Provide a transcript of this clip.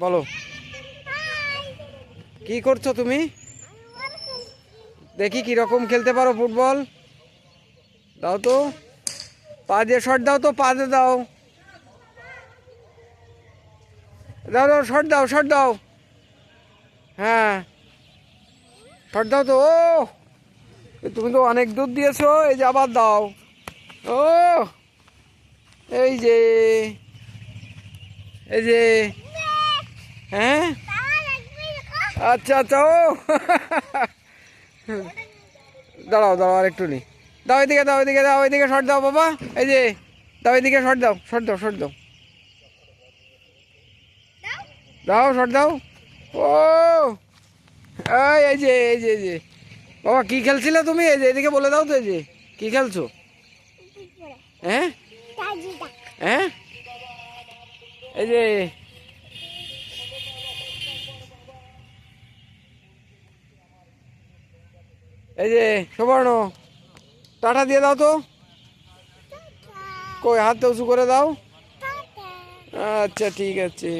বলো কি করছো তুমি? দেখি কিরকম খেলতে পারো ফুটবল। দাও তো, পা দিয়ে শট দাও তো, পা দিয়ে দাও। দাও দাও, শট দাও, শট দাও। হ্যাঁ, শট দাও তো। ও তুমি তো অনেক দূর দিয়েছো, এই যে আবার দাও। ও এই যে, এই যে, হ্যাঁ আচ্ছা আচ্ছা। ও দাঁড়াও দাঁড়াও, আর একটু নি। দাও এদিকে, দাও এদিকে, দাও এদিকে, শট দাও বাবা। এই যে দাও এদিকে, শট দাও, শট দাও, শট দাও, দাও শট দাও। ও এই যে, এই যে, এই যে বাবা, কি খেলছিলে তুমি? এই যে এদিকে বলে দাও তো, এই যে কি খেলছো? হ্যাঁ হ্যাঁ, এই যে, এই যে সুবর্ণ, টাটা দিয়ে দাও তো। কই, হাতটা উঁচু করে দাও। আচ্ছা ঠিক আছে।